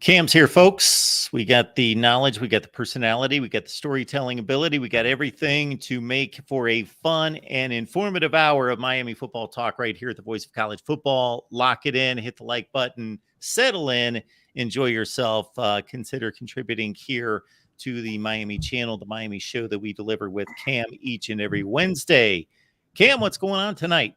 Cam's here, folks. We got the knowledge, we got the personality, we got the storytelling ability, we got everything to make for a fun and informative hour of Miami football talk right here at the Voice of College Football. Lock it in, hit the like button, settle in, enjoy yourself. Consider contributing here to the Miami channel, the Miami show that we deliver with Cam each and every Wednesday. Cam, what's going on tonight?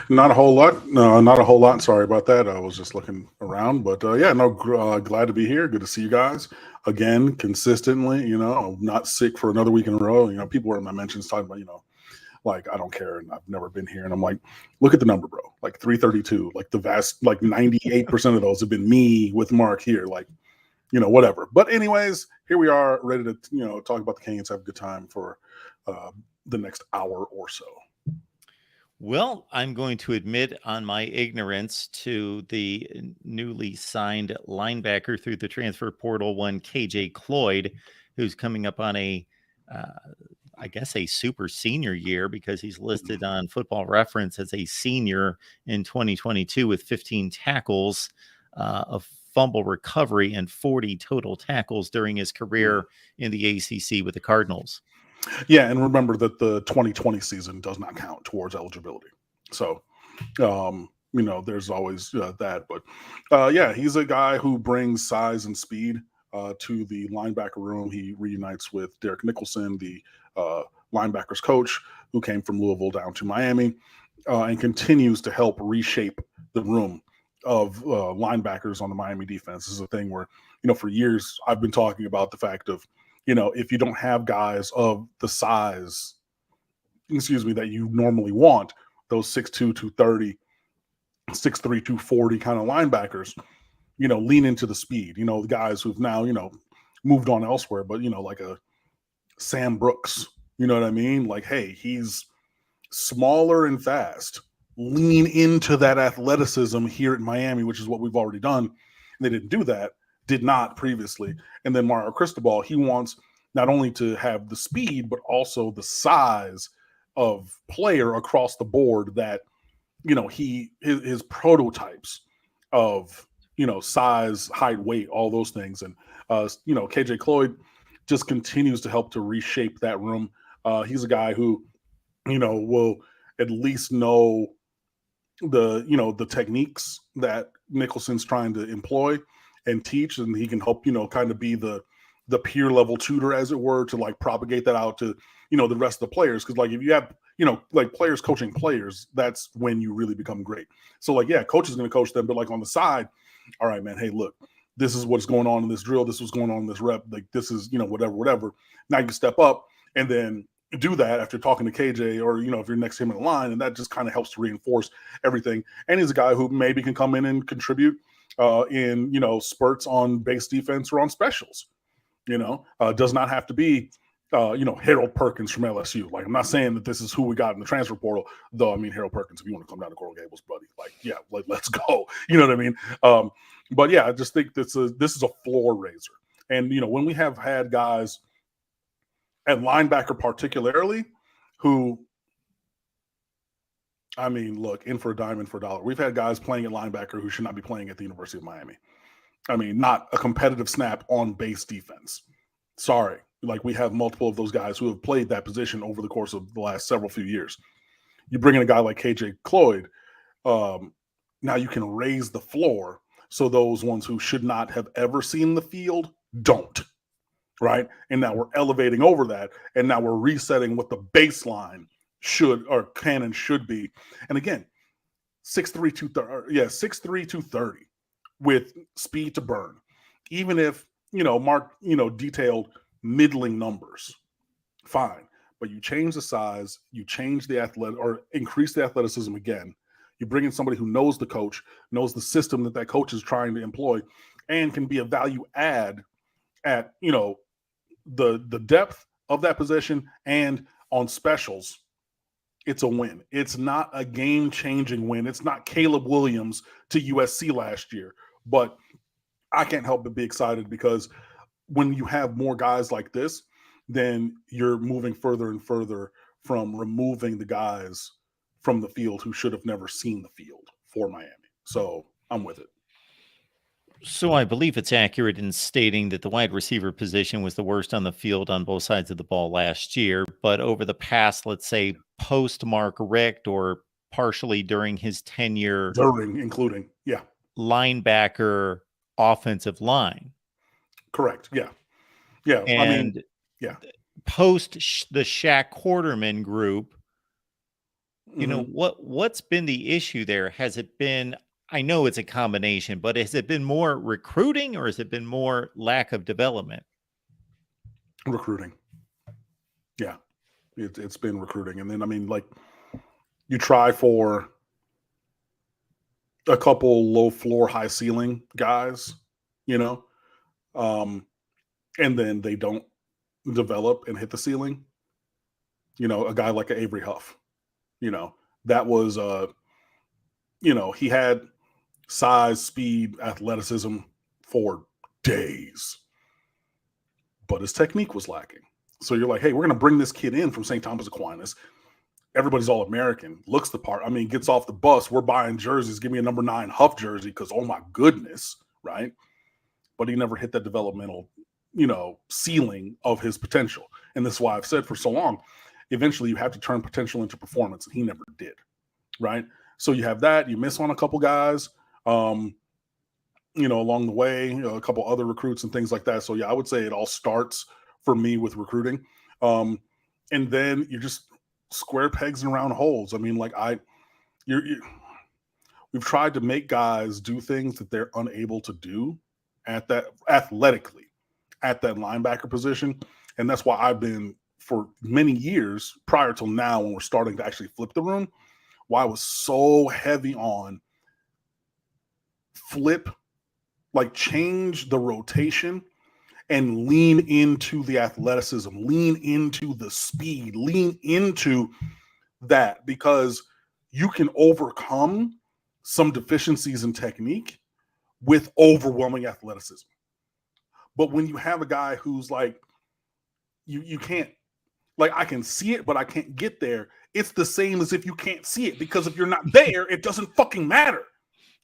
Not a whole lot. No, not a whole lot. Sorry about that. I was just looking around, but glad to be here. Good to see you guys again, consistently. I'm not sick for another week in a row. People were in my mentions talking about, like, I don't care, and I've never been here. And I'm like, look at the number, bro. Like 332. Like the vast, like 98% of those have been me with Mark here. Like, whatever. But anyways, here we are, ready to, talk about the Canes, have a good time for the next hour or so. Well, I'm going to admit on my ignorance to the newly signed linebacker through the transfer portal, one KJ Cloyd, who's coming up on a super senior year because he's listed on Football Reference as a senior in 2022 with 15 tackles, a fumble recovery, and 40 total tackles during his career in the ACC with the Cardinals. Yeah, and remember that the 2020 season does not count towards eligibility. So, there's always that. But, he's a guy who brings size and speed to the linebacker room. He reunites with Derek Nicholson, the linebackers coach, who came from Louisville down to Miami, and continues to help reshape the room of linebackers on the Miami defense. This is a thing where, for years I've been talking about the fact of, if you don't have guys of the size, that you normally want, those 6'2", 230, 6'3", 240 kind of linebackers, lean into the speed. The guys who've now, moved on elsewhere, but, like a Sam Brooks, you know what I mean? Like, hey, he's smaller and fast. Lean into that athleticism here at Miami, which is what we've already done. And they didn't do that. Did not previously. And then Mario Cristobal, he wants not only to have the speed, but also the size of player across the board that, his prototypes of, size, height, weight, all those things. And, KJ Cloyd just continues to help to reshape that room. He's a guy who, will at least know the techniques that Nicholson's trying to employ and teach, and he can help, kind of be the peer level tutor, as it were, to like propagate that out to, the rest of the players. Cause like if you have, like players coaching players, that's when you really become great. So like, coach is going to coach them, but like on the side, all right, man, hey, look, this is what's going on in this drill. This is what's going on in this rep. Like this is, whatever. Now you can step up and then do that after talking to KJ or, if you're next to him in the line, and that just kind of helps to reinforce everything. And he's a guy who maybe can come in and contribute in, spurts on base defense or on specials, does not have to be, Harold Perkins from LSU. Like, I'm not saying that this is who we got in the transfer portal, though. I mean, Harold Perkins, if you want to come down to Coral Gables, buddy, like, let's go. You know what I mean? But yeah, I just think this is a floor raiser. And, when we have had guys at linebacker particularly who, I mean, look, in for a dime, in for a dollar. We've had guys playing at linebacker who should not be playing at the University of Miami. I mean, not a competitive snap on base defense. Sorry. Like, we have multiple of those guys who have played that position over the course of the last few years. You bring in a guy like KJ Cloyd, now you can raise the floor so those ones who should not have ever seen the field don't, right? And now we're elevating over that, and now we're resetting what the baseline should or can and should be. And again, 6'3", 230 with speed to burn. Even if, Mark, detailed middling numbers, fine. But you change the size, you change the or increase the athleticism again. You bring in somebody who knows the coach, knows the system that coach is trying to employ, and can be a value add at, the depth of that position and on specials. It's a win. It's not a game-changing win. It's not Caleb Williams to USC last year. But I can't help but be excited because when you have more guys like this, then you're moving further and further from removing the guys from the field who should have never seen the field for Miami. So I'm with it. So I believe it's accurate in stating that the wide receiver position was the worst on the field on both sides of the ball last year. But over the past, let's say, post Mark Richt or partially during his tenure, Including, yeah. linebacker offensive line. Correct. Yeah. Yeah. I mean, And yeah. post the Shaq Quarterman group, you know, Mhm. what's been the issue there? Has it been, I know it's a combination, but has it been more recruiting or has it been more lack of development? Recruiting. Yeah. It's been recruiting. And then, I mean, like, you try for a couple low floor, high ceiling guys, you know, um, and then they don't develop and hit the ceiling. You know, a guy like a Avery Huff, you know, that was, he had size, speed, athleticism for days, but his technique was lacking. So you're like, hey, we're going to bring this kid in from St. Thomas Aquinas. Everybody's all American, looks the part. I mean, gets off the bus. We're buying jerseys. Give me a number 9 Huff jersey because, oh my goodness, right? But he never hit that developmental, ceiling of his potential. And this is why I've said for so long, eventually you have to turn potential into performance. And he never did, right? So you have that. You miss on a couple guys, along the way, a couple other recruits and things like that. So yeah, I would say it all starts for me with recruiting. And then you just square pegs and round holes. I mean, like we've tried to make guys do things that they're unable to do at that athletically at that linebacker position. And that's why I've been for many years prior till now, when we're starting to actually flip the room, why I was so heavy on flip, like change the rotation and lean into the athleticism, lean into the speed, lean into that, because you can overcome some deficiencies in technique with overwhelming athleticism. But when you have a guy who's like, you can't, like, I can see it, but I can't get there. It's the same as if you can't see it, because if you're not there, it doesn't fucking matter.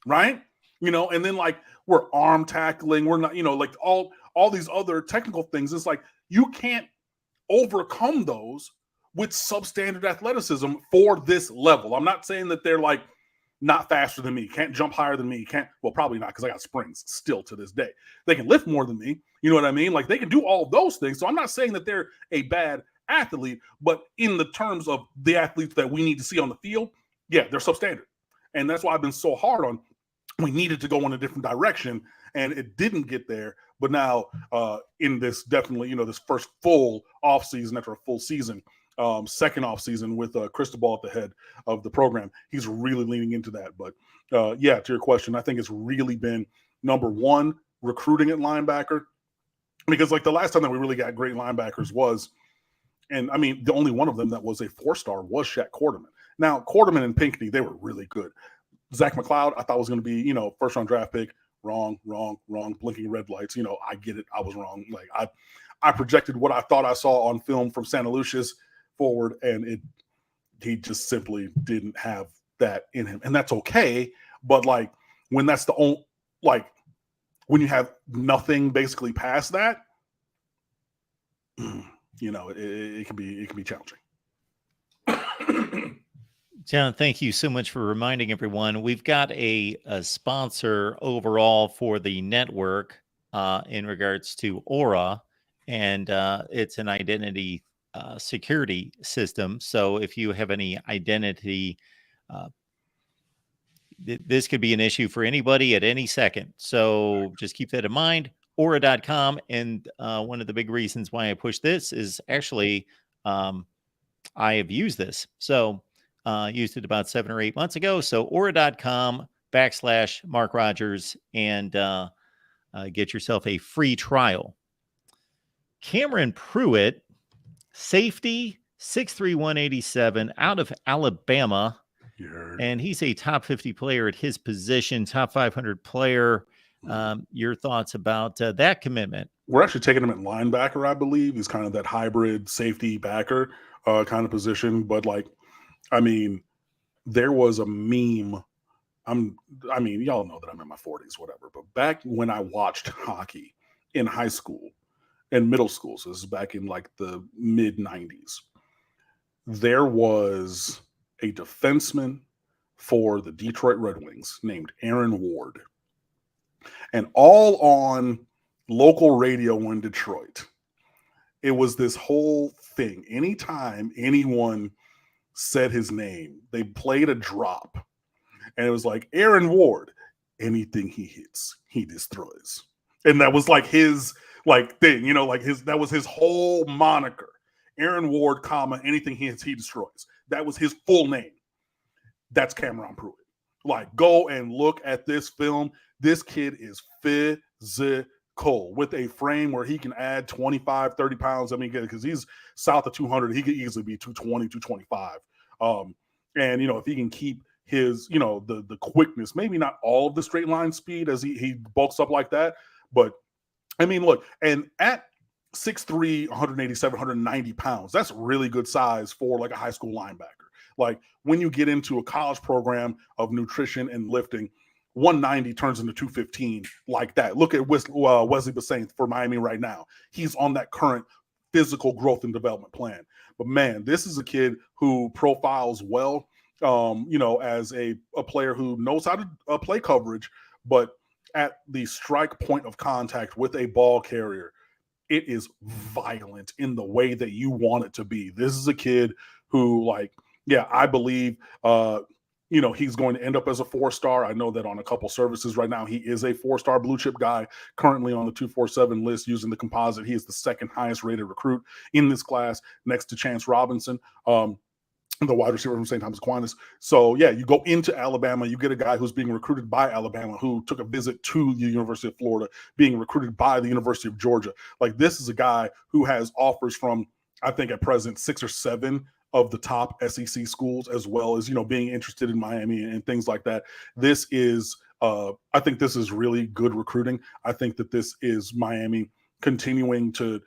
Right. And then like we're arm tackling. We're not, like all these other technical things. It's like, you can't overcome those with substandard athleticism for this level. I'm not saying that they're like not faster than me, can't jump higher than me, well, probably not, because I got springs still to this day. They can lift more than me. You know what I mean? Like, they can do all of those things. So I'm not saying that they're a bad athlete, but in the terms of the athletes that we need to see on the field, yeah, they're substandard. And that's why I've been so hard on, we needed to go in a different direction, and it didn't get there. But now in this, definitely, this first full off season after a full season, second off season with Cristobal at the head of the program, he's really leaning into that. But yeah, to your question, I think it's really been number one, recruiting at linebacker, because like the last time that we really got great linebackers was, and I mean, the only one of them that was a 4-star was Shaq Quarterman. Now, Quarterman and Pinckney, they were really good. Zach McLeod, I thought was going to be, first round draft pick. Wrong, blinking red lights. I get it. I was wrong. Like I projected what I thought I saw on film from Santa Lucia's forward, and he just simply didn't have that in him. And that's okay. But like, when that's the only, like, when you have nothing basically past that, it can be challenging. John, thank you so much for reminding everyone. We've got a sponsor overall for the network in regards to Aura, and it's an identity security system. So if you have any identity, this could be an issue for anybody at any second. So just keep that in mind. Aura.com. And one of the big reasons why I push this is actually I have used this. So used it about 7 or 8 months ago. So aura.com/Mark Rogers and get yourself a free trial. Cameron Pruitt, safety, 6'3", 187, out of Alabama. And he's a top 50 player at his position, top 500 player. Your thoughts about that commitment? We're actually taking him at linebacker, I believe. He's kind of that hybrid safety backer kind of position. But like, I mean, there was a meme I mean, y'all know that I'm in my 40s, whatever. But back when I watched hockey in high school and middle school, so this is back in like the mid 90s, there was a defenseman for the Detroit Red Wings named Aaron Ward. And all on local radio in Detroit, it was this whole thing. Anytime anyone said his name, they played a drop. And it was like, Aaron Ward, anything he hits, he destroys. And that was like his like thing, you know, like that was his whole moniker. Aaron Ward, comma, anything he hits, he destroys. That was his full name. That's Cameron Pruitt. Like, go and look at this film. This kid is physical with a frame where he can add 25, 30 pounds. I mean, because he's south of 200, he could easily be 220, 225. And, you know, if he can keep his, you know, the quickness, maybe not all of the straight line speed as he bulks up like that. But, I mean, look, and at 6'3", 187, 190 pounds, that's really good size for like a high school linebacker. Like when you get into a college program of nutrition and lifting, 190 turns into 215 like that. Look at Wesley Bassane for Miami right now. He's on that current physical growth and development plan. But man, this is a kid who profiles well, you know, as a player who knows how to play coverage, but at the strike point of contact with a ball carrier, it is violent in the way that you want it to be. This is a kid who, like, yeah, I believe, you know, he's going to end up as a 4-star. I know that on a couple services right now, he is a 4-star blue chip guy currently on the 247 list using the composite. He is the second highest rated recruit in this class next to Chance Robinson, the wide receiver from St. Thomas Aquinas. So, yeah, you go into Alabama, you get a guy who's being recruited by Alabama, who took a visit to the University of Florida, being recruited by the University of Georgia. Like, this is a guy who has offers from, I think at present, 6 or 7 of the top SEC schools, as well as, you know, being interested in Miami and things like that. This is, I think this is really good recruiting. I think that this is Miami continuing to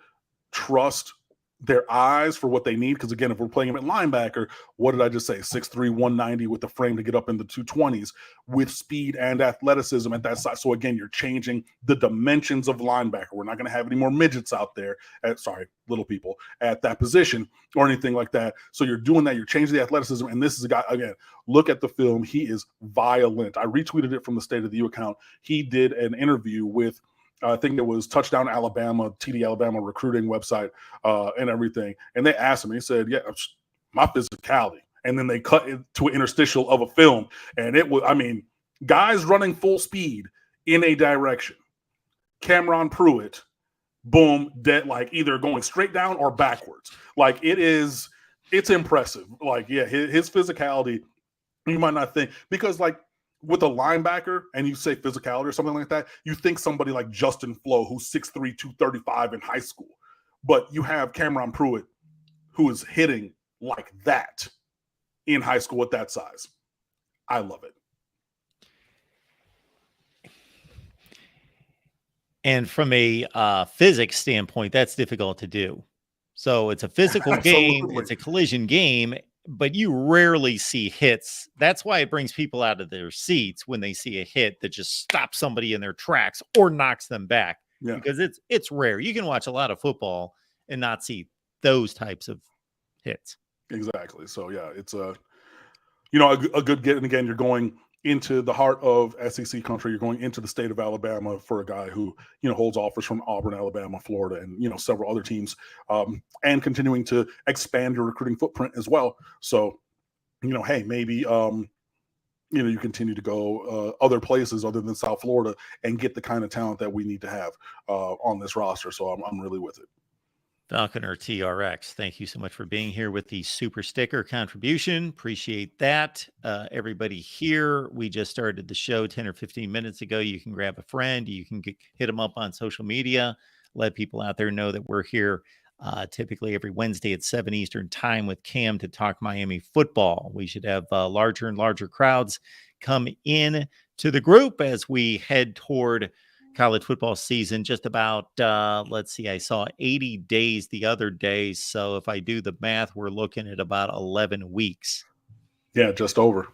trust their eyes for what they need. Because again, if we're playing him at linebacker, what did I just say? 6'3", 190 with the frame to get up in the 220s with speed and athleticism at that size. So again, you're changing the dimensions of linebacker. We're not going to have any more midgets out there little people at that position or anything like that. So you're doing that. You're changing the athleticism. And this is a guy, again, look at the film. He is violent. I retweeted it from the State of the U account. He did an interview with, I think it was Touchdown Alabama, TD Alabama recruiting website and everything. And they asked him, he said, yeah, my physicality. And then they cut it to an interstitial of a film. And it was, I mean, guys running full speed in a direction. Cameron Pruitt, boom, dead, like either going straight down or backwards. Like it's impressive. Like, yeah, his physicality, you might not think, because like, with a linebacker and you say physicality or something like that, you think somebody like Justin Flo, who's 6'3", 235 in high school. But you have Cameron Pruitt, who is hitting like that in high school at that size. I love it. And from a physics standpoint, that's difficult to do. So it's a physical game. It's a collision game. But you rarely see hits. That's why it brings people out of their seats when they see a hit that just stops somebody in their tracks or knocks them back. Yeah. Because it's rare. You can watch a lot of football and not see those types of hits. Exactly. So yeah, it's a good get. And again, you're going into the heart of SEC country. You're going into the state of Alabama for a guy who, you know, holds offers from Auburn, Alabama, Florida, and, you know, several other teams, and continuing to expand your recruiting footprint as well. So, you know, hey, maybe, you know, you continue to go other places other than South Florida and get the kind of talent that we need to have on this roster. So I'm really with it. Falconer TRX, thank you so much for being here with the super sticker contribution. Appreciate that. Everybody here, we just started the show 10 or 15 minutes ago. You can grab a friend. You can hit them up on social media. Let people out there know that we're here typically every Wednesday at 7 Eastern time with Cam to talk Miami football. We should have larger and larger crowds come in to the group as we head toward college football season. Just about, let's see, I saw 80 days the other day. So if I do the math, we're looking at about 11 weeks. Yeah, just over.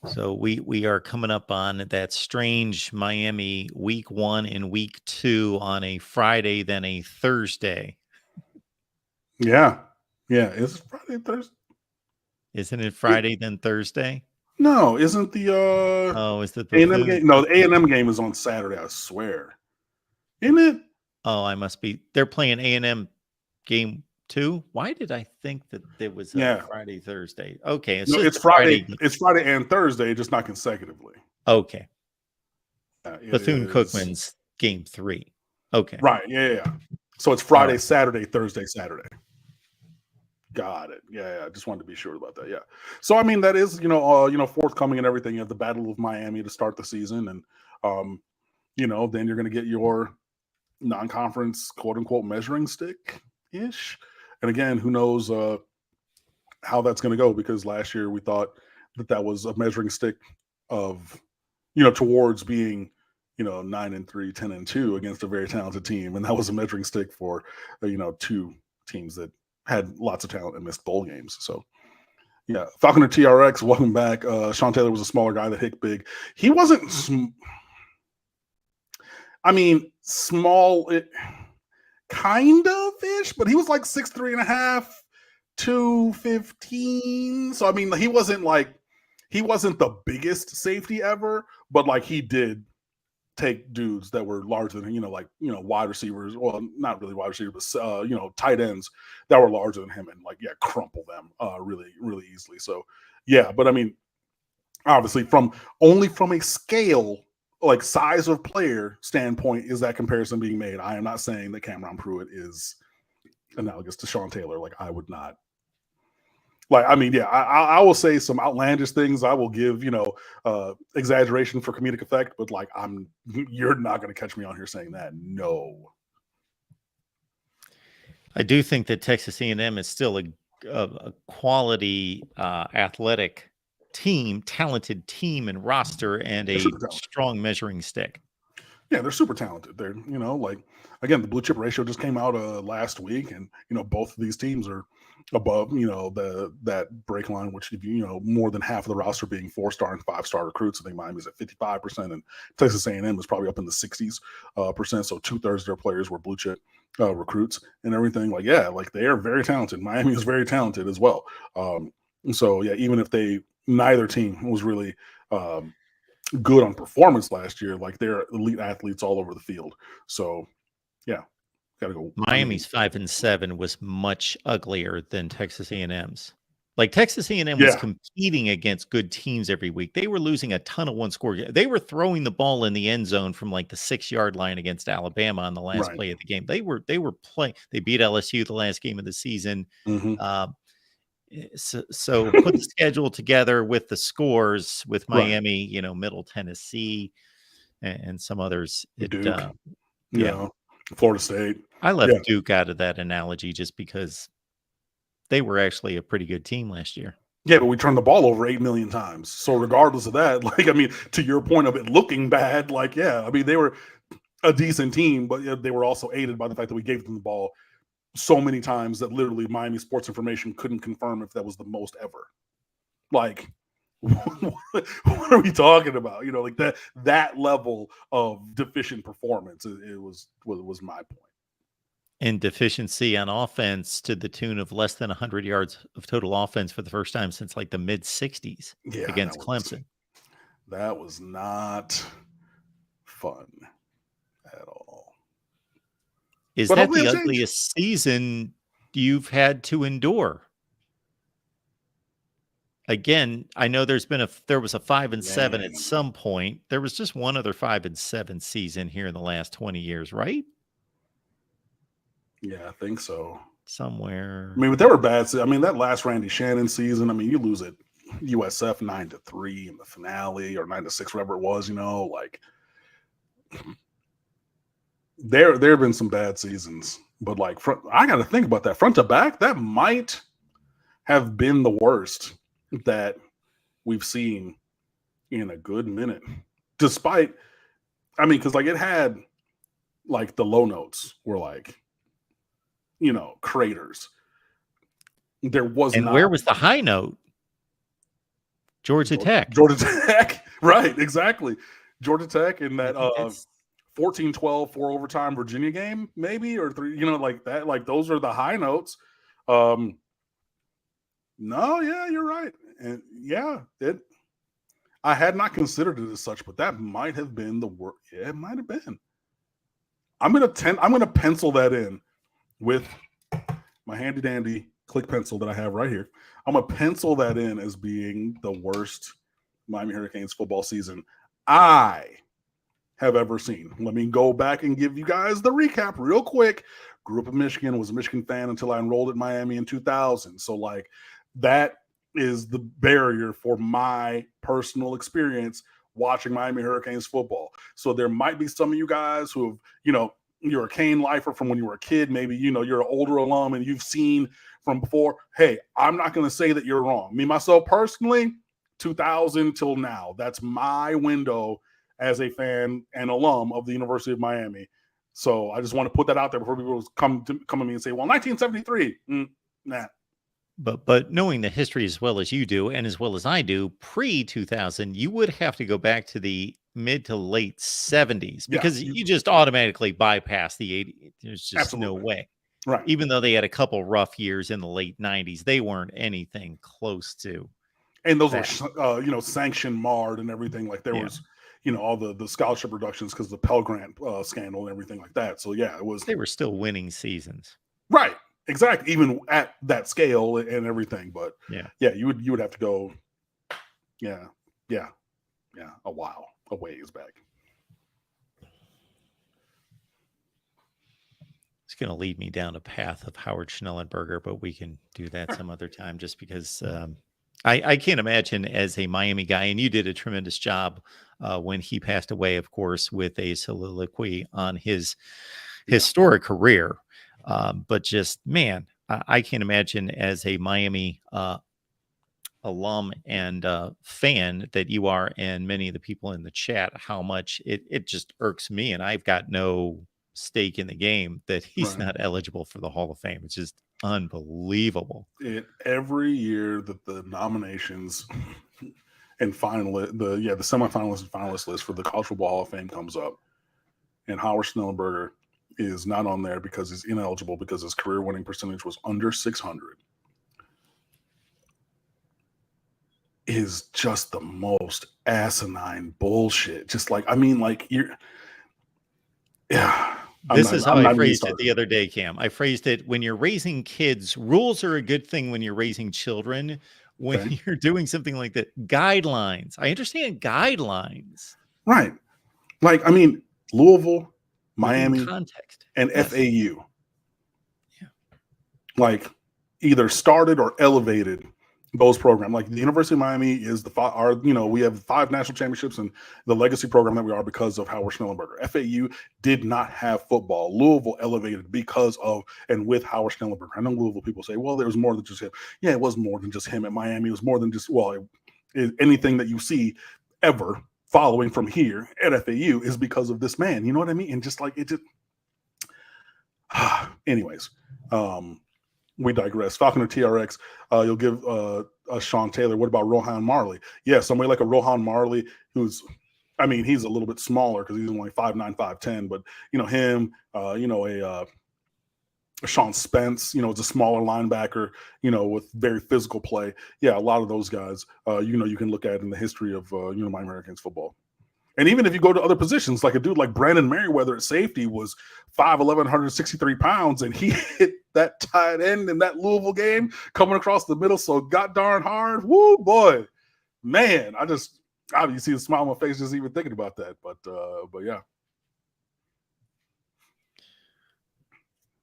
So we are coming up on that strange Miami week 1 and week 2 on a Friday, then a Thursday. Yeah. Is it Friday, Thursday? Isn't it Friday, then Thursday? No, isn't the Oh, is it A&M Buffoon? game? No, the A&M game is on Saturday, I swear. Isn't it? Oh, I must be. They're playing A&M game 2. Why did I think that there was a Yeah. Friday, Thursday? Okay, it's No, just it's a Friday. It's Friday and Thursday, just not consecutively. Okay, It Bethune is Cookman's game 3. Okay, right. Yeah. So it's all Friday, right. Saturday, Thursday, Saturday. Got it. Yeah. I just wanted to be sure about that. Yeah. So I mean, that is forthcoming and everything. You have the Battle of Miami to start the season, and then you're going to get your non-conference quote unquote measuring stick ish. And again, who knows how that's going to go, because last year we thought that was a measuring stick of towards being 9-3, 10-2 against a very talented team, and that was a measuring stick for two teams that had lots of talent and missed bowl games. So yeah, Falconer TRX, welcome back. Sean Taylor was a smaller guy that hit big. He wasn't small, kind of ish, but he was like 6'3.5", 215. So I mean, he wasn't the biggest safety ever, but like he did take dudes that were larger than wide receivers. Well, not really wide receivers, but tight ends that were larger than him, and crumple them really, really easily. So yeah, but I mean, obviously from a scale, like size of player standpoint, is that comparison being made. I am not saying that Cameron Pruitt is analogous to Sean Taylor. Like I would not. I will say some outlandish things. I will give, exaggeration for comedic effect, but you're not going to catch me on here saying that. No. I do think that Texas A&M is still a quality athletic team, talented team and roster, and a strong measuring stick. Yeah, they're super talented. They're, again, the blue chip ratio just came out last week, and both of these teams are above that break line, which more than half of the roster being 4-star and 5-star recruits. I think Miami's at 55%, and Texas A&M is probably up in the 60s percent. So 2/3 of their players were blue chip recruits and everything. They are very talented. Miami is very talented as well. So yeah, even if neither team was really good on performance last year, they're elite athletes all over the field. So yeah, gotta go. Miami's 5-7 was much uglier than Texas A&M's. Like Texas A&M was competing against good teams every week. They were losing a ton of one-score. They were throwing the ball in the end zone from the 6-yard line against Alabama on the last play of the game. They were playing. They beat LSU the last game of the season. So put the schedule together with the scores with Miami, Middle Tennessee, and some others. Duke, Florida State. I left Duke out of that analogy just because they were actually a pretty good team last year. Yeah, but we turned the ball over 8 million times. So regardless of that, to your point of it looking bad, they were a decent team, but they were also aided by the fact that we gave them the ball so many times that literally Miami Sports Information couldn't confirm if that was the most ever. What are we talking about? That level of deficient performance. It was my point. And deficiency on offense to the tune of less than 100 yards of total offense for the first time since the mid 60s against Clemson. That was not fun at all. Is that the ugliest season you've had to endure? Again, I know there was a 5-7 at some point. There was just one other 5-7 season here in the last 20 years, right? Yeah, I think so. Somewhere. But there were bad. That last Randy Shannon season. You lose at USF 9-3 in the finale, or 9-6, whatever it was. There have been some bad seasons, but I got to think about that front to back. That might have been the worst that we've seen in a good minute. Despite, because it had the low notes were craters. There was and where was the high note? Georgia Tech. Georgia Tech. Right, exactly. Georgia Tech in that 14-12 4 overtime Virginia game, maybe, or 3, like that. Like those are the high notes. No, yeah, you're right. And yeah, I had not considered it as such, but that might have been the worst. Yeah, it might have been. I'm gonna pencil that in with my handy dandy click pencil that I have right here. I'm gonna pencil that in as being the worst Miami Hurricanes football season I have ever seen. Let me go back and give you guys the recap real quick. Grew up in Michigan, was a Michigan fan until I enrolled at Miami in 2000. So like that is the barrier for my personal experience watching Miami Hurricanes football. So there might be some of you guys who have, you're a Cane lifer from when you were a kid. Maybe, you're an older alum and you've seen from before. Hey, I'm not going to say that you're wrong. Me, myself, personally, 2000 till now. That's my window as a fan and alum of the University of Miami. So I just want to put that out there before people come at me and say, well, 1973, nah. But knowing the history as well as you do, and as well as I do, pre-2000, you would have to go back to the mid to late 70s because you just automatically bypass the 80s. There's just Absolutely. no way. Right. Even though they had a couple rough years in the late 90s, they weren't anything close to. And those were, sanction marred and everything. Like there was, all the scholarship reductions because of the Pell Grant scandal and everything like that. So yeah, it was. They were still winning seasons. Right. Exactly. Even at that scale and everything. But yeah, you would have to go. Yeah. A ways back. It's going to lead me down a path of Howard Schnellenberger, but we can do that some other time just because I can't imagine as a Miami guy, and you did a tremendous job when he passed away, of course, with a soliloquy on his historic career. But just, man, I can't imagine as a Miami alum and fan that you are, and many of the people in the chat, how much it just irks me. And I've got no stake in the game that he's not eligible for the Hall of Fame. It's just unbelievable. Every year that the nominations and the semifinalists and finalist list for the College Football Hall of Fame comes up, and Howard Schnellenberger is not on there because he's ineligible because his career winning percentage was under 600, is just the most asinine bullshit. Just like, This is how I phrased it the other day, Cam. I phrased it: when you're raising kids, rules are a good thing when you're raising children. When you're doing something like that, guidelines. I understand guidelines. Right. Like, Louisville, Miami, context, and FAU. Yeah. Like either started or elevated those programs. Like the University of Miami is we have 5 national championships and the legacy program that we are because of Howard Schnellenberger. FAU did not have football. Louisville elevated because of and with Howard Schnellenberger. I know Louisville people say, well, there was more than just him. Yeah, it was more than just him. At Miami, it was more than just, anything that you see ever following from here at FAU is because of this man. You know what I mean? And just like it just anyways, we digress. Falcon or TRX, you'll give Sean Taylor. What about Rohan Marley? Yeah, somebody like a Rohan Marley who's, he's a little bit smaller because he's only 5'9", 5'10", but him, a Sean Spence, is a smaller linebacker, with very physical play. Yeah, a lot of those guys, you can look at in the history of Miami Hurricanes football. And even if you go to other positions, like a dude like Brandon Merriweather at safety was 5'11", 163 pounds, and he hit that tight end in that Louisville game coming across the middle so god darn hard. Woo, boy. Man, you see the smile on my face just even thinking about that. But yeah.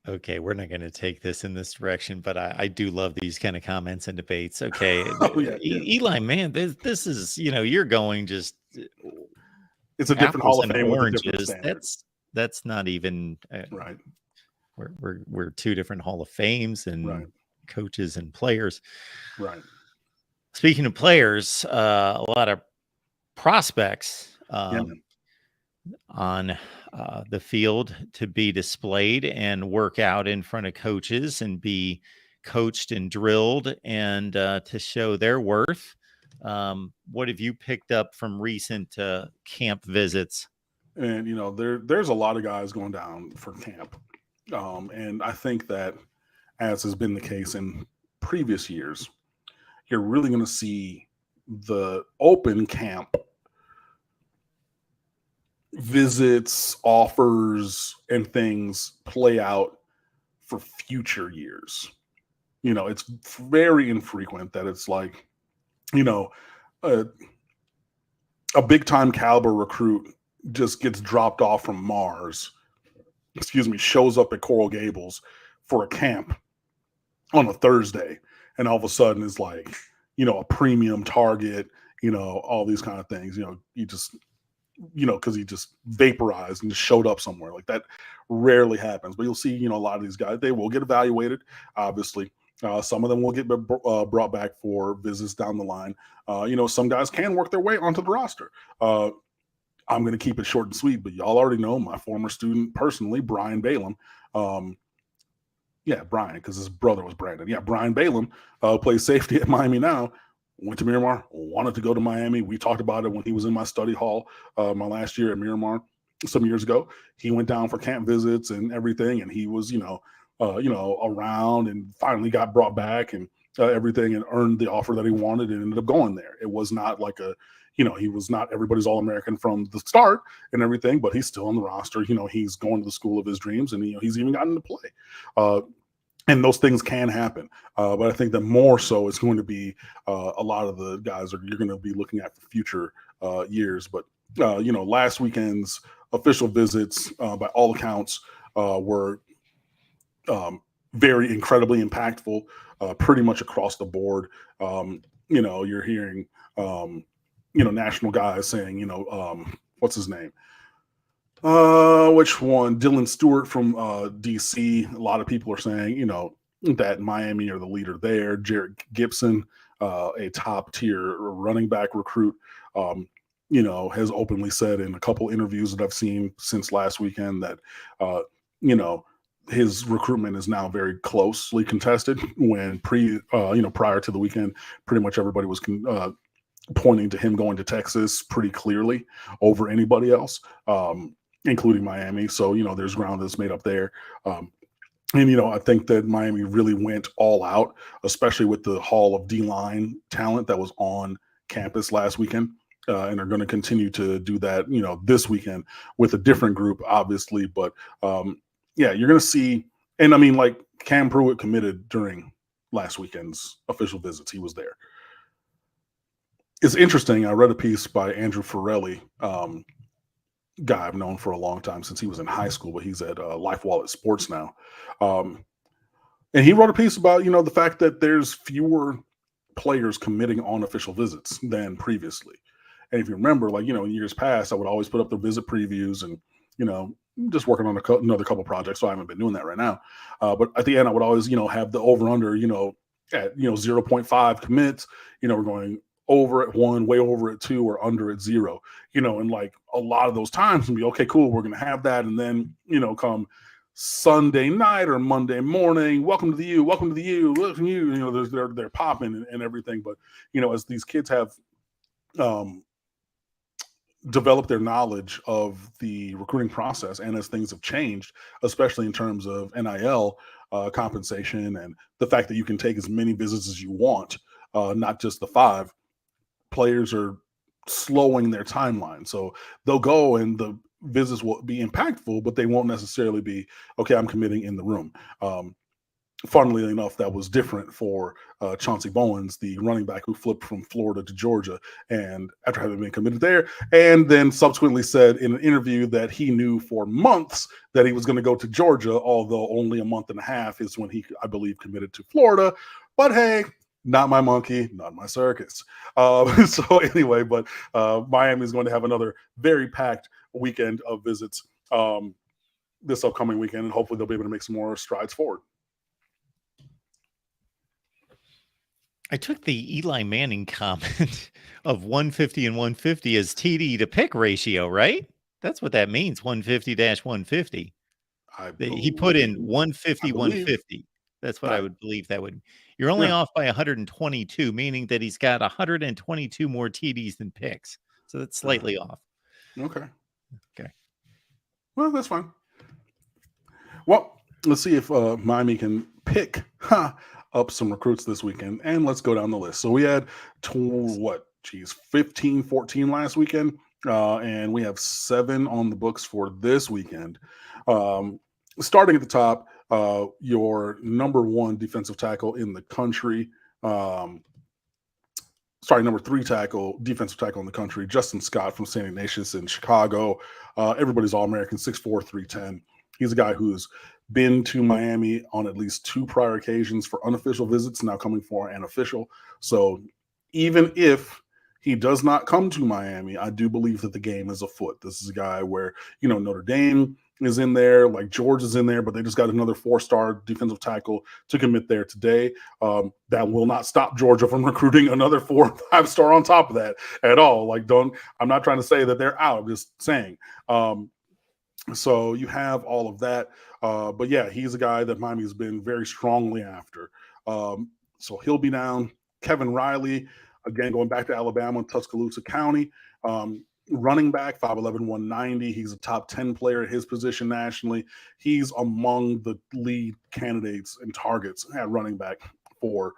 Okay, we're not going to take this in this direction, but I do love these kind of comments and debates. Okay. Eli, man, this is, you're going just... It's a different Hall of Fame oranges. With a different that's not even right. We're 2 different Hall of Fames and coaches and players. Right. Speaking of players, a lot of prospects on the field to be displayed and work out in front of coaches and be coached and drilled and to show their worth. What have you picked up from recent camp visits? And there's a lot of guys going down for camp, and I think that, as has been the case in previous years, you're really going to see the open camp visits, offers, and things play out for future years. It's very infrequent that it's like, a, a big time caliber recruit just gets dropped off from Mars, shows up at Coral Gables for a camp on a Thursday, and all of a sudden is like, a premium target, all these kind of things. You just, because he just vaporized and just showed up somewhere. Like, that rarely happens. But you'll see, a lot of these guys, they will get evaluated, obviously. Some of them will get brought back for visits down the line. Some guys can work their way onto the roster. I'm going to keep it short and sweet, but y'all already know my former student personally, Brian Balaam. Brian, because his brother was Brandon. Yeah, Brian Balaam plays safety at Miami now. Went to Miramar, wanted to go to Miami. We talked about it when he was in my study hall my last year at Miramar some years ago. He went down for camp visits and everything, and he was, around, and finally got brought back and everything, and earned the offer that he wanted and ended up going there. It was not like he was not everybody's All-American from the start and everything, but he's still on the roster. He's going to the school of his dreams, and he's even gotten to play. And those things can happen. But I think that more so it's going to be a lot of the guys you're going to be looking at for future years. But, last weekend's official visits, by all accounts, were very incredibly impactful, pretty much across the board. You're hearing, national guys saying, what's his name? Which one? Dylan Stewart from DC. A lot of people are saying, that Miami are the leader there. Jared Gibson, a top tier running back recruit, has openly said in a couple interviews that I've seen since last weekend that, his recruitment is now very closely contested. When prior to the weekend, pretty much everybody was pointing to him going to Texas pretty clearly over anybody else. Including Miami. So, there's ground that's made up there. And I think that Miami really went all out, especially with the Hall of D-line talent that was on campus last weekend. And are going to continue to do that, this weekend with a different group, obviously. But, you're going to see, and I mean, like, Cam Pruitt committed during last weekend's official visits. He was there. It's interesting. I read a piece by Andrew Forelli, guy I've known for a long time since he was in high school, but he's at Life Wallet Sports now. And he wrote a piece about, the fact that there's fewer players committing on official visits than previously. And if you remember, like, in years past, I would always put up the visit previews and, just working on another couple projects. So I haven't been doing that right now. But at the end, I would always, have the over under, at, 0.5 commits, we're going over at 1, way over at 2, or under at 0, and like a lot of those times can be, okay, cool, we're going to have that. And then, come Sunday night or Monday morning, welcome to the U, welcome to the U, welcome to you, they're popping and everything. But, as these kids have developed their knowledge of the recruiting process, and as things have changed, especially in terms of NIL compensation and the fact that you can take as many visits as you want, not just the 5, players are slowing their timeline. So they'll go and the visits will be impactful, but they won't necessarily be, okay, I'm committing in the room. Funnily enough, that was different for Chauncey Bowens, the running back who flipped from Florida to Georgia, and after having been committed there, and then subsequently said in an interview that he knew for months that he was going to go to Georgia, although only a month and a half is when he, I believe, committed to Florida. But hey, not my monkey, not my circus. So anyway, but Miami is going to have another very packed weekend of visits this upcoming weekend, and hopefully they'll be able to make some more strides forward. I took the Eli Manning comment of 150 and 150 as TD to pick ratio, right? That's what that means, 150-150. He put in 150, 150. That's what I Right. would believe that would. You're only Yeah. off by 122, meaning that he's got 122 more TDs than picks. So that's Yeah. slightly off. Okay. Okay. Well, that's fine. Well, let's see if Miami can pick up some recruits this weekend. And let's go down the list. So we had 15, 14 last weekend. And we have 7 on the books for this weekend. Starting at the top, your number 1 defensive tackle in the country. Number 3 defensive tackle in the country, Justin Scott from St. Ignatius in Chicago. Everybody's All-American, 6'4", 310. He's a guy who's been to Miami on at least 2 prior occasions for unofficial visits, now coming for an official. So even if he does not come to Miami, I do believe that the game is afoot. This is a guy where, Notre Dame is in there, like George is in there, but they just got another 4-star defensive tackle to commit there today. That will not stop Georgia from recruiting another 4 or 5-star on top of that at all. I'm not trying to say that they're out. I'm just saying. So you have all of that. But yeah, he's a guy that Miami's been very strongly after. So he'll be down. Kevin Riley, again, going back to Alabama, Tuscaloosa County. Running back, 5'11", 190. He's a top 10 player at his position nationally. He's among the lead candidates and targets at running back for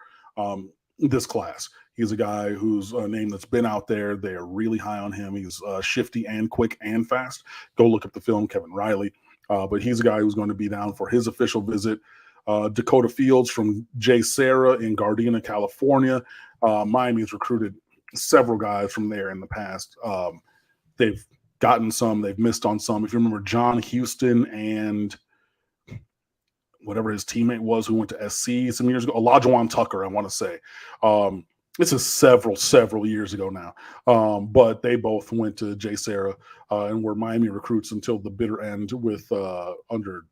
this class. He's a guy whose name that's been out there. They are really high on him. He's shifty and quick and fast. Go look up the film, Kevin Riley. But he's a guy who's going to be down for his official visit. Dakota Fields from J. Sarah in Gardena, California. Miami's recruited several guys from there in the past. They've gotten some, they've missed on some. If you remember John Houston and whatever his teammate was who went to SC some years ago, Olajuwon Tucker, I want to say. This is several years ago now. But they both went to J. Sarah and were Miami recruits until the bitter end with under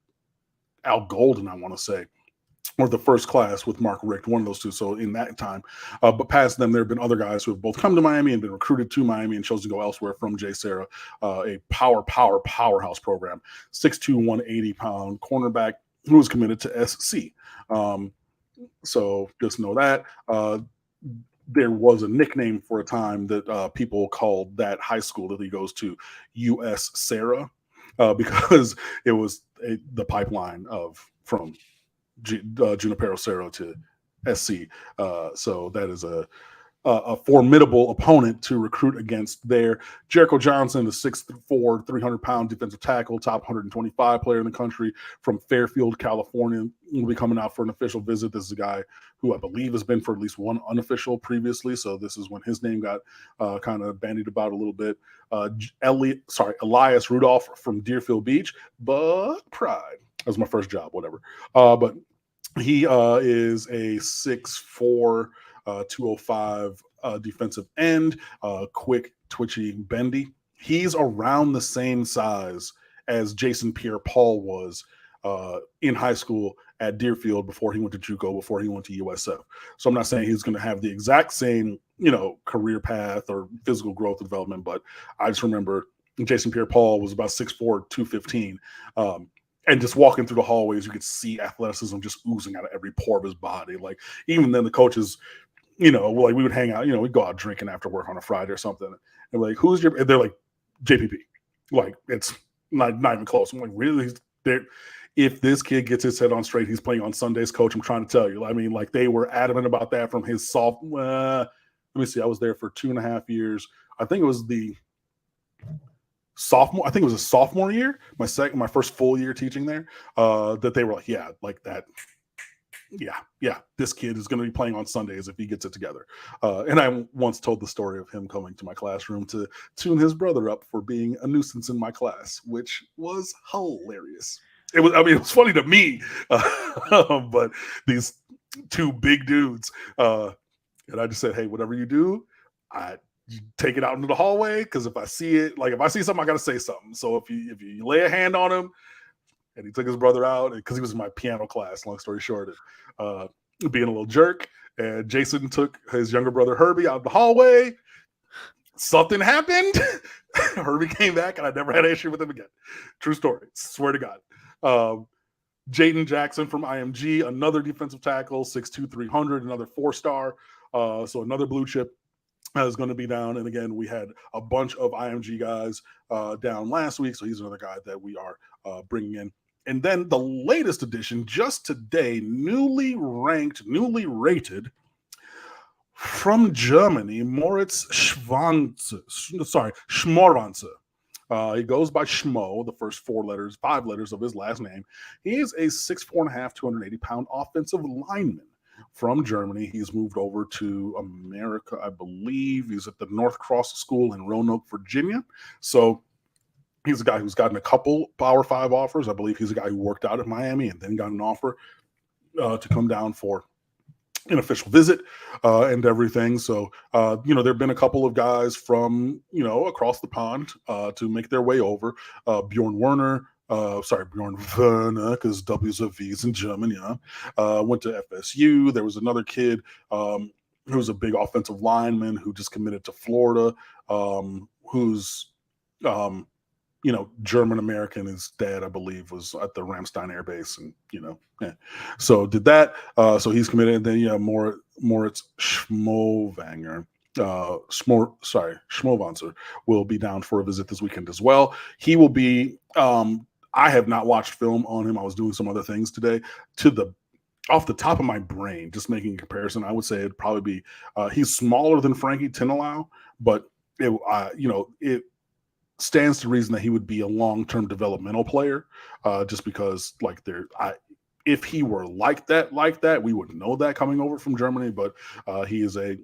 Al Golden, I want to say, or the first class with Mark Richt, one of those two. So in that time, but past them, there have been other guys who have both come to Miami and been recruited to Miami and chosen to go elsewhere from J. Sarah, a powerhouse program, 6'2", 180-pound cornerback who was committed to SC. So just know that. There was a nickname for a time that people called that high school that he goes to U.S. Sarah because it was the pipeline from Junipero Cerro to SC. So that is a formidable opponent to recruit against there. Jericho Johnson, the 6'4", 300-pound defensive tackle, top 125 player in the country from Fairfield, California, will be coming out for an official visit. This is a guy who I believe has been for at least one unofficial previously. So this is when his name got kind of bandied about a little bit. Elias Rudolph from Deerfield Beach, but Pride. That was my first job, whatever. But he is a 6'4", 205 defensive end, quick, twitchy, bendy. He's around the same size as Jason Pierre-Paul was in high school at Deerfield before he went to JUCO, before he went to USF. So I'm not saying he's going to have the exact same, career path or physical growth development, but I just remember Jason Pierre-Paul was about 6'4", 215. And just walking through the hallways, you could see athleticism just oozing out of every pore of his body. Like, even then the coaches, we would hang out, we'd go out drinking after work on a Friday or something. And like, who's your, and they're like, JPP. Like, it's not even close. I'm like, really? If this kid gets his head on straight, he's playing on Sundays, coach, I'm trying to tell you. I mean, like, they were adamant about that from his let me see, I was there for 2.5 years. I think it was the sophomore, I think it was a sophomore year, my first full year teaching there, that they were like, yeah, like that. Yeah, this kid is going to be playing on Sundays if he gets it together. And I once told the story of him coming to my classroom to tune his brother up for being a nuisance in my class, which was hilarious. It was funny to me, but these two big dudes, and I just said, hey, whatever you do, you take it out into the hallway, because if I see it, like if I see something, I got to say something. So if you lay a hand on him, and he took his brother out because he was in my piano class, long story short, being a little jerk. And Jason took his younger brother, Herbie, out the hallway. Something happened. Herbie came back, and I never had an issue with him again. True story. Swear to God. Jaden Jackson from IMG, another defensive tackle, 6'2", 300, another 4-star. So another blue chip is going to be down. And again, we had a bunch of IMG guys down last week. So he's another guy that we are bringing in. And then the latest addition, just today, newly rated from Germany, Moritz Schmorwanze. He goes by Schmo, the first 5 letters of his last name. He is a 6'4.5", 280-pound offensive lineman from Germany. He's moved over to America, I believe. He's at the North Cross School in Roanoke, Virginia. So he's a guy who's gotten a couple Power 5 offers. I believe he's a guy who worked out at Miami and then got an offer to come down for an official visit and everything. So, there have been a couple of guys from, across the pond to make their way over. Bjorn Werner, because W's are V's in German, went to FSU. There was another kid who was a big offensive lineman who just committed to Florida, who's German American. His dad, I believe, was at the Ramstein Air Base, and so did that. So he's committed. And then Moritz Schmovanzer will be down for a visit this weekend as well. He will be. I have not watched film on him. I was doing some other things today. Off the top of my brain, just making a comparison, I would say it'd probably be he's smaller than Frankie Tinalau, but it stands to reason that he would be a long-term developmental player, just because if he were like that, we would know that coming over from Germany. But he is a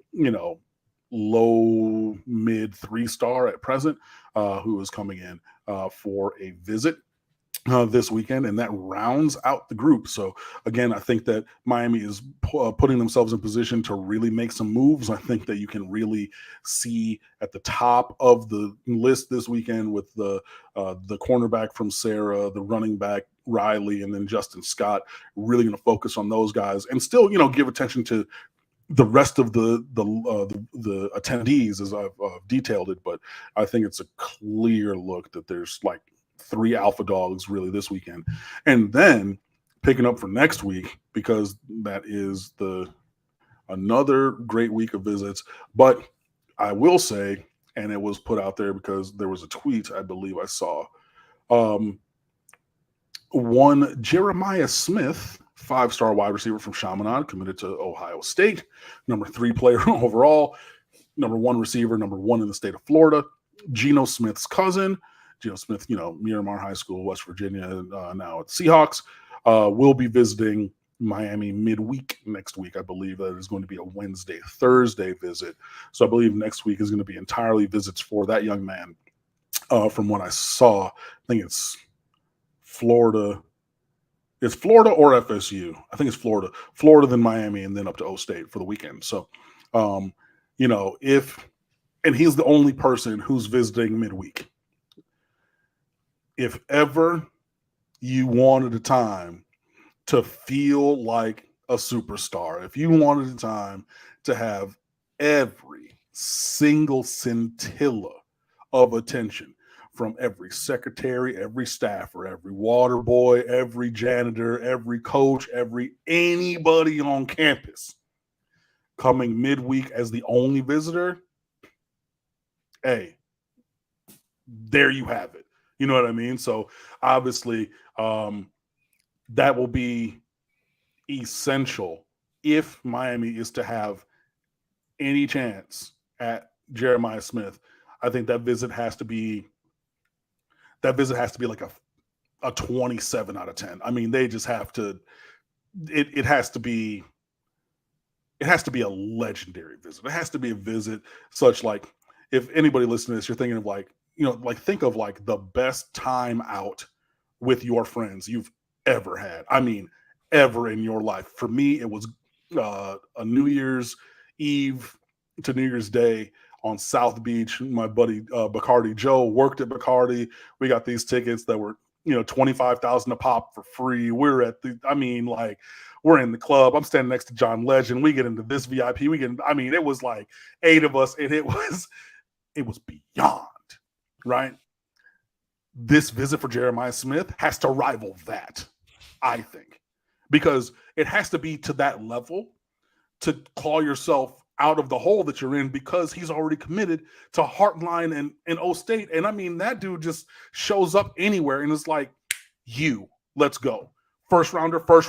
low mid 3-star at present, who is coming in for a visit this weekend, and that rounds out the group. So again, I think that Miami is putting themselves in position to really make some moves. I think that you can really see at the top of the list this weekend with the cornerback from Sarah, the running back Riley, and then Justin Scott, really going to focus on those guys and still give attention to the rest of the attendees as I've detailed it. But I think it's a clear look that there's 3 alpha dogs really this weekend, and then picking up for next week, because that is another great week of visits. But I will say, and it was put out there because there was a tweet I believe I saw, one Jeremiah Smith, 5-star wide receiver from Chaminade, committed to Ohio State, number 3 player overall, number 1 receiver, number 1 in the state of Florida. Geno Smith's cousin, Geno Smith, Miramar High School, West Virginia, now at Seahawks, will be visiting Miami midweek next week. I believe that is going to be a Wednesday, Thursday visit. So I believe next week is going to be entirely visits for that young man. From what I saw, I think it's Florida. It's Florida or FSU. I think it's Florida. Florida, then Miami, and then up to O State for the weekend. So, and he's the only person who's visiting midweek. If ever you wanted a time to feel like a superstar, if you wanted a time to have every single scintilla of attention from every secretary, every staffer, every water boy, every janitor, every coach, anybody on campus coming midweek as the only visitor, hey, there you have it. You know what I mean? So obviously that will be essential if Miami is to have any chance at Jeremiah Smith. I think that visit has to be like a 27 out of 10. I mean, they just have to, it has to be a legendary visit. It has to be a visit such if anybody listening to this, you're thinking of think of the best time out with your friends you've ever had. I mean, ever in your life. For me, it was a New Year's Eve to New Year's Day on South Beach. My buddy Bacardi Joe worked at Bacardi. We got these tickets that were $25,000 a pop for free. We're at we're in the club. I'm standing next to John Legend. We get into this VIP. It was 8 of us, and it was beyond. Right? This visit for Jeremiah Smith has to rival that. I think, because it has to be to that level to claw yourself out of the hole that you're in, because he's already committed to Heartline and O State. And I mean, that dude just shows up anywhere and it's like, let's go. First rounder, right?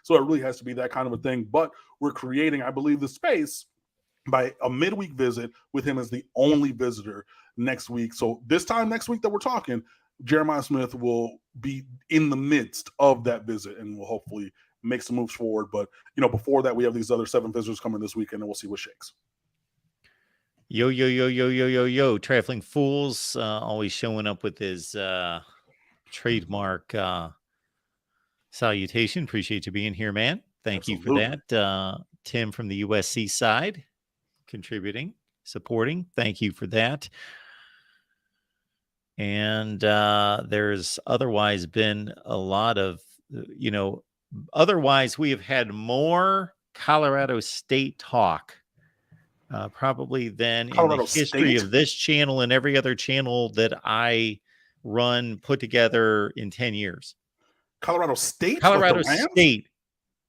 So it really has to be that kind of a thing. But we're creating, I believe, the space by a midweek visit with him as the only visitor next week. So this time next week that we're talking, Jeremiah Smith will be in the midst of that visit and will hopefully make some moves forward. But, before that, we have these other 7 visitors coming this weekend, and we'll see what shakes. Yo, Traveling Fools, always showing up with his trademark salutation. Appreciate you being here, man. Thank Absolutely. you for that. Tim from the USC side, contributing, supporting. Thank you for that. And there's otherwise been a lot of, otherwise we have had more Colorado State talk probably than Colorado in the history State? of this channel and every other channel that I run put together in 10 years. Colorado State? Colorado Like the Rams? State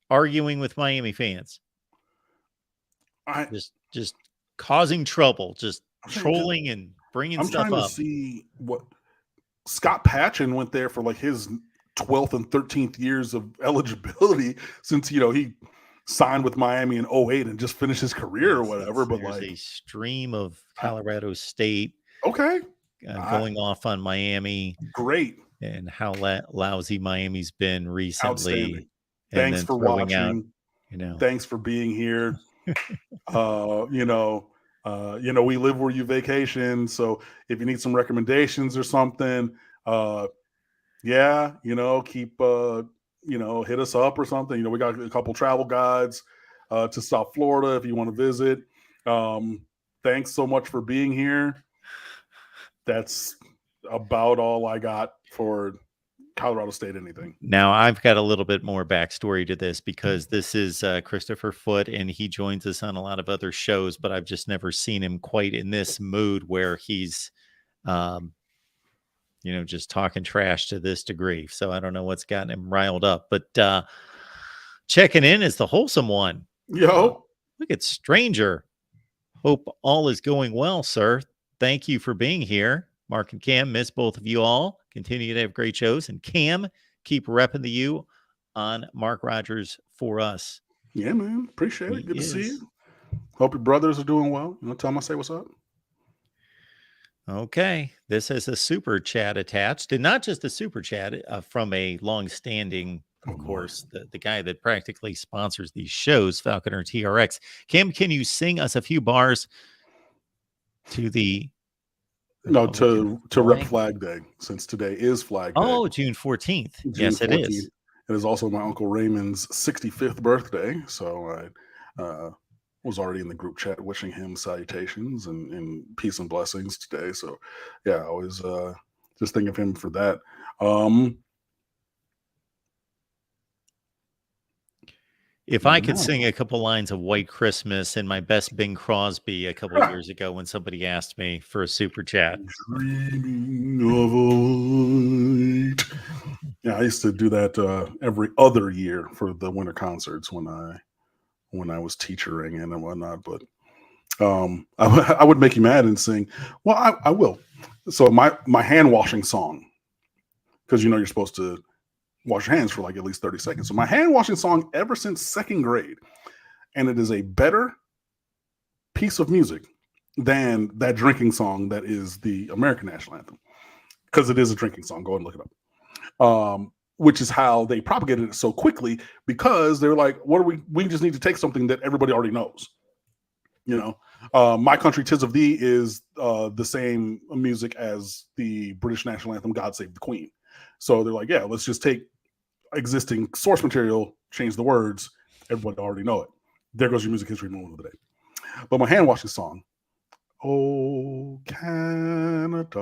arguing with Miami fans. Just causing trouble, just trolling and bringing stuff up. I'm trying to see what Scott Patchen went there for, like his 12th and 13th years of eligibility since, he signed with Miami in 2008 and just finished his career or whatever. But there's like a stream of Colorado State going off on Miami. Great. And how lousy Miami's been recently. Outstanding. Thanks for watching. Thanks for being here. We live where you vacation. So if you need some recommendations or something, keep hit us up or something. We got a couple travel guides to South Florida if you want to visit. Thanks so much for being here. That's about all I got for Colorado State anything. Now, I've got a little bit more backstory to this because this is Christopher Foote, and he joins us on a lot of other shows, but I've just never seen him quite in this mood where he's, just talking trash to this degree. So I don't know what's gotten him riled up, but checking in is the wholesome one. Yo, look at Stranger. Hope all is going well, sir. Thank you for being here. Mark and Cam, miss both of you all. Continue to have great shows. And Cam, keep repping the U on Mark Rogers for us. Yeah, man. Appreciate it. Good to see you. Hope your brothers are doing well. Tell them I say what's up. Okay. This is a super chat attached. And not just a super chat from a long-standing, of course, the guy that practically sponsors these shows, Falconer TRX. Cam, can you sing us a few bars to the... No, to rep Flag Day, since today is Flag Day. Oh, June 14th. Yes, it is. It is also my Uncle Raymond's 65th birthday. So I was already in the group chat wishing him salutations and peace and blessings today. So, yeah, I always just think of him for that. If I could sing a couple lines of White Christmas in my best Bing Crosby a couple of years ago when somebody asked me for a super chat. Dreaming of white. Yeah, I used to do that every other year for the winter concerts when I was teachering and whatnot. But I would make you mad and sing. Well, I will. So my hand washing song, because you're supposed to wash your hands for like at least 30 seconds. So my hand washing song ever since second grade, and it is a better piece of music than that drinking song that is the American national anthem, because it is a drinking song. Go and look it up. Which is how they propagated it so quickly, because they're like, we just need to take something that everybody already knows. My Country 'Tis of Thee is the same music as the British national anthem, God Save the Queen. So they're like, yeah, let's just take existing source material, change the words. Everybody already know it. There goes your music history moment of the day. But my hand washing song, oh, Canada,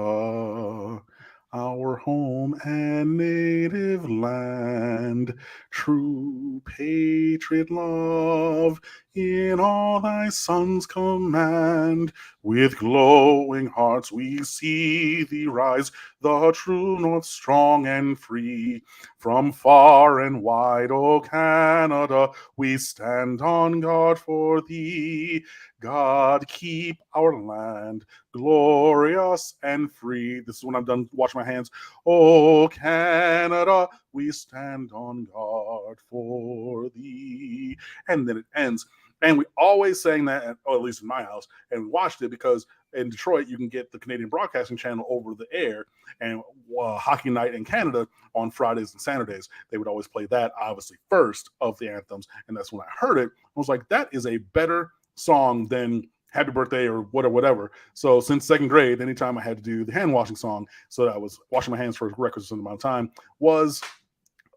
our home and native land, true patriot love In all thy son's command, with glowing hearts we see thee rise, the true north strong and free. From far and wide, O Canada, we stand on guard for thee. God keep our land glorious and free. This is when I'm done washing my hands. Oh, Canada, we stand on guard for thee. And then it ends. And we always sang that, or at least in my house, and we watched it because in Detroit, you can get the Canadian Broadcasting Channel over the air. And Hockey Night in Canada on Fridays and Saturdays, they would always play that, obviously, first of the anthems. And that's when I heard it. I was like, that is a better song than Happy Birthday or whatever. So since second grade, anytime I had to do the hand washing song, so that I was washing my hands for a record amount of time, was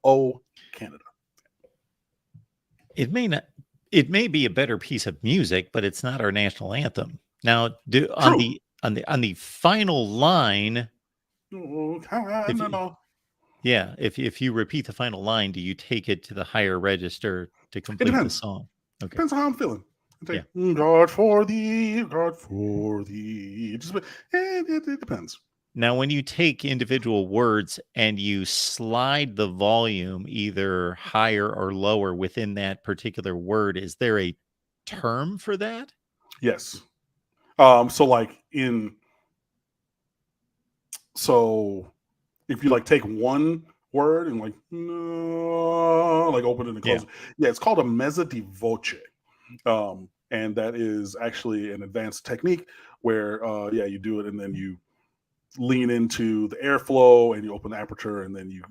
Oh Canada. It may be a better piece of music, but it's not our national anthem. Now, on the final line, Oh Canada. if you repeat the final line, do you take it to the higher register to complete the song? Okay. Depends on how I'm feeling. God for thee, God for thee. It depends. Now, when you take individual words and you slide the volume either higher or lower within that particular word, is there a term for that? Yes. So if you like take one word and like open it and close it. Yeah, it's called a mezza di voce. And that is actually an advanced technique where you do it and then you lean into the airflow and you open the aperture and then you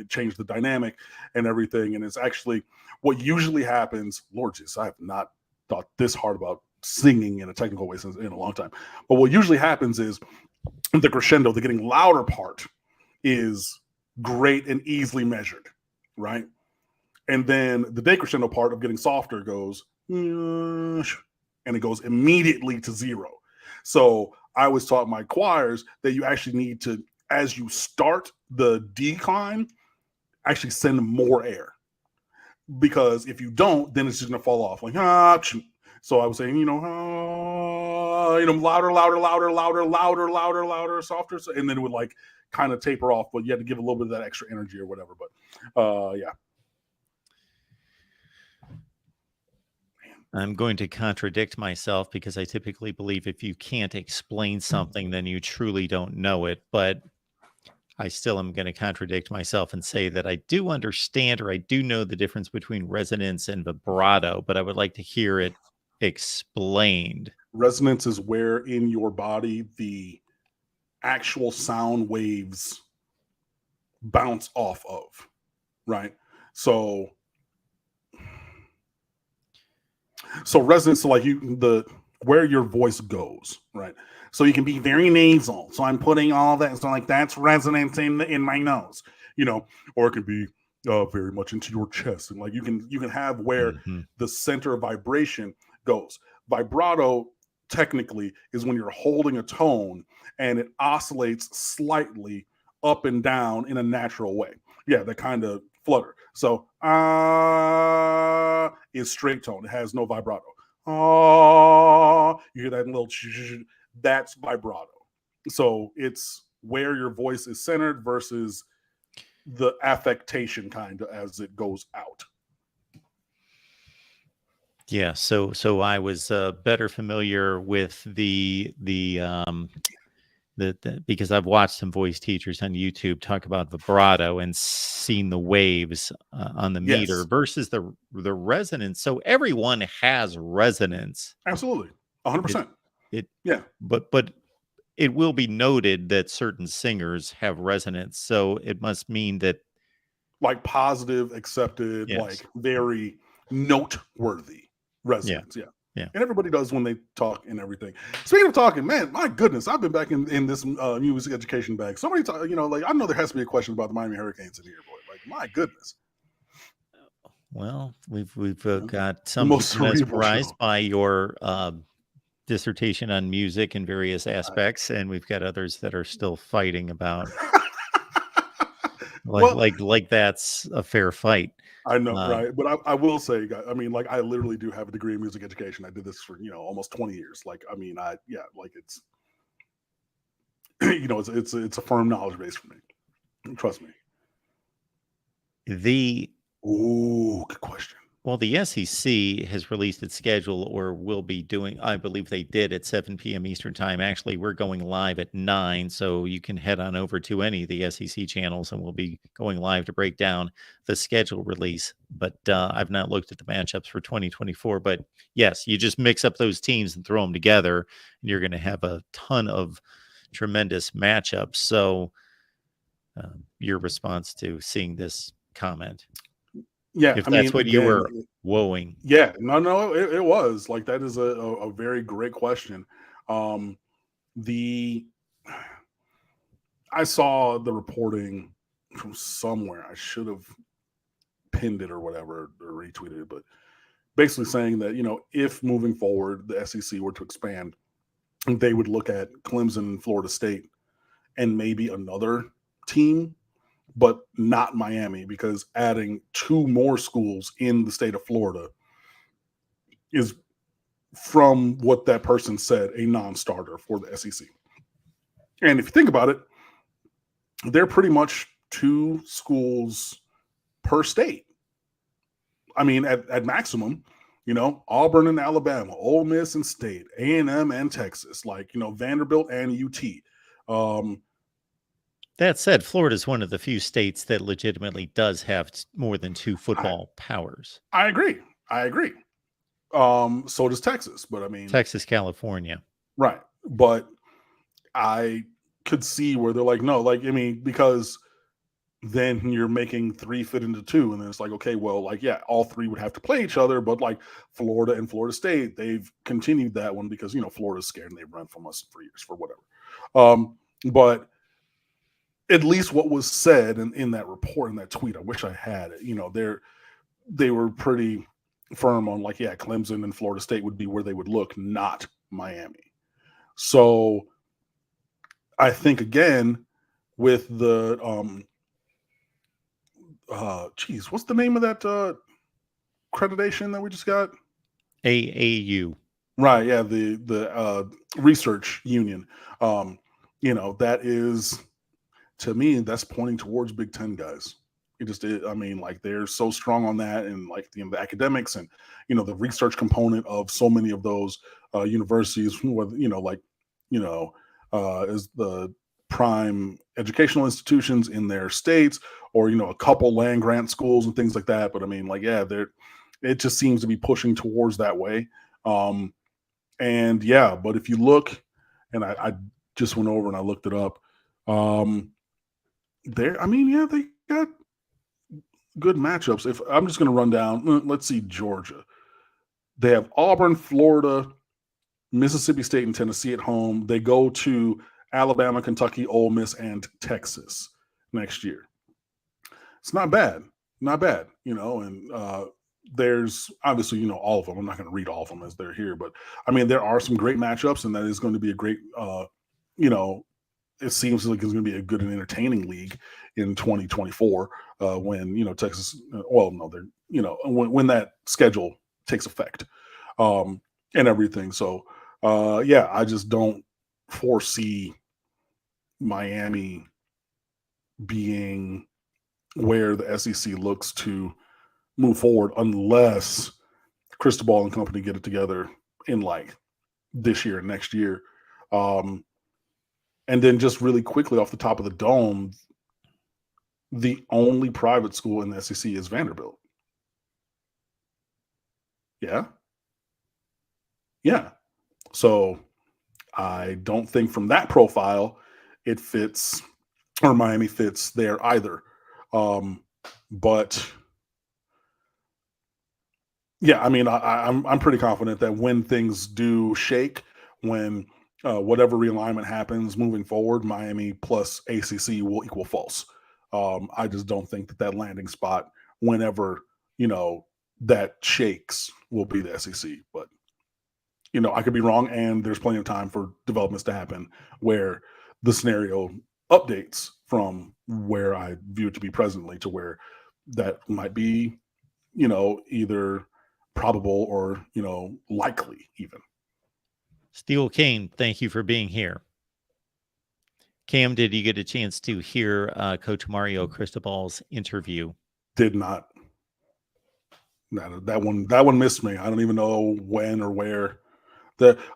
change the dynamic and everything. And it's actually what usually happens. Lord Jesus, I have not thought this hard about singing in a technical way since in a long time. But what usually happens is the crescendo, the getting louder part, is great and easily measured, right? And then the decrescendo part of getting softer goes, and it goes immediately to zero. So I was taught my choirs that you actually need to, as you start the decline, actually send more air. Because if you don't, then it's just going to fall off. Like, so I was saying, louder, softer. And then it would like kind of taper off, but you had to give a little bit of that extra energy or whatever. But yeah. I'm going to contradict myself because I typically believe if you can't explain something, then you truly don't know it. But I still am going to contradict myself and say that I do understand or I do know the difference between resonance and vibrato, but I would like to hear it explained. Resonance is where in your body the actual sound waves bounce off of, right? So resonance, so like where your voice goes, right? So you can be very nasal. So I'm putting all that. So like that's resonance in my nose, or it can be very much into your chest, and like you can have where the center of vibration goes. Vibrato technically is when you're holding a tone and it oscillates slightly up and down in a natural way. Yeah, that kind of flutter. So is straight tone. It has no vibrato. You hear that little that's vibrato. So it's where your voice is centered versus the affectation kind of as it goes out. Yeah, so I was better familiar with the because I've watched some voice teachers on YouTube talk about vibrato and seen the waves on the meter versus the resonance. So everyone has resonance. Absolutely, 100%. But it will be noted that certain singers have resonance. So it must mean that like positive, accepted, like very noteworthy resonance. Yeah. And everybody does when they talk and everything. Speaking of talking, man, my goodness, I've been back in this music education bag. Somebody talk, like I know there has to be a question about the Miami Hurricanes in here, boy. Like, my goodness. Well, we've got some mesmerized by your dissertation on music in various aspects, and we've got others that are still fighting about Well, like that's a fair fight. I know, Um, right? But I will say, I mean, like, I literally do have a degree in music education. I did this for almost 20 years. Like, I mean, yeah, like it's it's a firm knowledge base for me. Trust me. the Ooh, good question. Well, the SEC has released its schedule or will be doing, I believe they did at 7 p.m. Eastern time. Actually, we're going live at 9, so you can head on over to any of the SEC channels and we'll be going live to break down the schedule release. But I've not looked at the matchups for 2024. But yes, you just mix up those teams and throw them together, and you're going to have a ton of tremendous matchups. So, your response to seeing this comment, Yeah, if I that's mean, what you again, were woeing. yeah, no, it was like that is a very great question. Um, the I saw the reporting from somewhere. I should have pinned it or whatever or retweeted it, but basically saying that if moving forward the SEC were to expand, they would look at Clemson and Florida State and maybe another team, but not Miami, because adding 2 more schools in the state of Florida is, from what that person said, a non-starter for the SEC. And if you think about it, they're pretty much 2 schools per state. I mean, at maximum, Auburn and Alabama, Ole Miss and State, A&M and Texas, like, Vanderbilt and UT. That said, Florida is one of the few states that legitimately does have more than 2 I, football powers. I agree. I agree. So does Texas, but I mean, Texas, California. right. But I could see where they're like, no, like, I mean, because then you're making 3 fit into 2, and then it's like, okay, well, like, yeah, all 3 would have to play each other, but like Florida and Florida State, they've continued that one because Florida's scared and they've run from us for years for whatever. But at least what was said in that report, in that tweet, I wish I had it. They were pretty firm on, like, yeah, Clemson and Florida State would be where they would look, not Miami. So I think, again, with the what's the name of that accreditation that we just got? AAU. Right, yeah, the research union. That is, to me, that's pointing towards Big Ten guys. It just is. I mean, like, they're so strong on that, and like the academics and the research component of so many of those universities, whether is the prime educational institutions in their states, or a couple land grant schools and things like that. But I mean, like, yeah, it just seems to be pushing towards that way. And yeah, but if you look, and I just went over and I looked it up. I mean, yeah, they got good matchups. If I'm just going to run down, let's see, Georgia. They have Auburn, Florida, Mississippi State, and Tennessee at home. They go to Alabama, Kentucky, Ole Miss, and Texas next year. It's not bad, and there's obviously all of them. I'm not going to read all of them as they're here, but I mean, there are some great matchups, and that is going to be a great it seems like it's going to be a good and entertaining league in 2024 when Texas. Well, no, they're when that schedule takes effect and everything. So yeah, I just don't foresee Miami being where the SEC looks to move forward unless Cristobal and company get it together in like this year and next year. And then just really quickly off the top of the dome, the only private school in the SEC is Vanderbilt. Yeah. Yeah. So I don't think from that profile it fits, or Miami fits there either. But yeah, I mean, I'm pretty confident that when things do shake, when whatever realignment happens moving forward, Miami plus ACC will equal false. I just don't think that landing spot, whenever that shakes, will be the SEC. But I could be wrong, and there's plenty of time for developments to happen where the scenario updates from where I view it to be presently, to where that might be, either probable or, likely even. Steel Kane, thank you for being here. Cam, did you get a chance to hear Coach Mario Cristobal's interview? Did not. That one missed me. I don't even know when or where.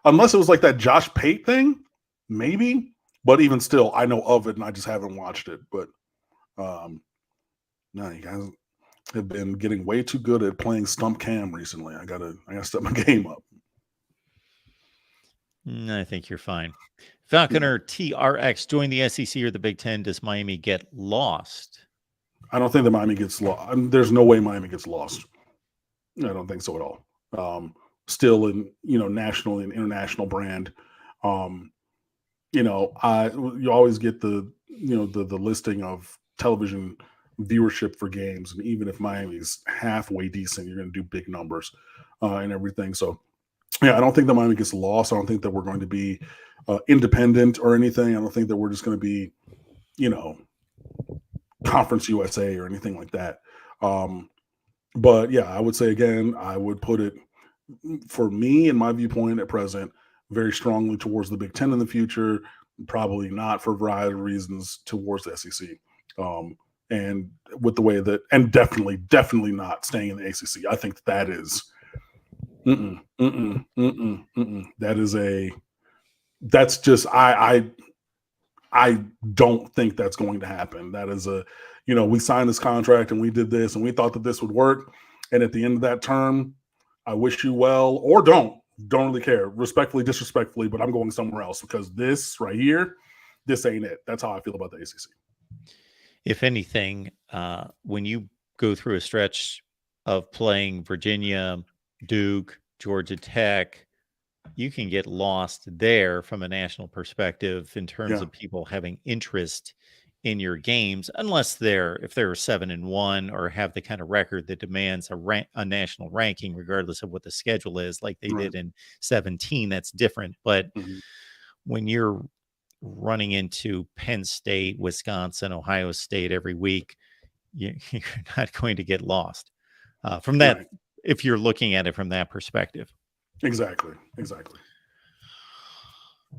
Unless it was like that Josh Pate thing, maybe. But even still, I know of it and I just haven't watched it. But no, you guys have been getting way too good at playing stump cam recently. I gotta step my game up. I think you're fine. Falconer TRX, join the SEC or the Big Ten. Does Miami get lost? I don't think that Miami gets lost. There's no way Miami gets lost. I don't think so at all. Still in, national and international brand. You always get the listing of television viewership for games. And even if Miami's halfway decent, you're going to do big numbers and everything. So, yeah, I don't think that Miami gets lost. I don't think that we're going to be independent or anything. I don't think that we're just going to be, Conference USA or anything like that. But yeah, I would say again, I would put it, for me and my viewpoint at present, very strongly towards the Big Ten in the future. Probably not, for a variety of reasons, towards the SEC. And with the way that, and definitely not staying in the ACC. I think that is, that's just, I don't think that's going to happen. That is we signed this contract and we did this and we thought that this would work. And at the end of that term, I wish you well, or don't really care, respectfully, disrespectfully, but I'm going somewhere else, because this right here, this ain't it. That's how I feel about the ACC. If anything, when you go through a stretch of playing Virginia, Duke, Georgia Tech, you can get lost there from a national perspective in terms of people having interest in your games, unless if they're 7-1 or have the kind of record that demands a national ranking, regardless of what the schedule is, like they did in 2017. That's different. But when you're running into Penn State, Wisconsin, Ohio State every week, you're not going to get lost from that, if you're looking at it from that perspective. Exactly.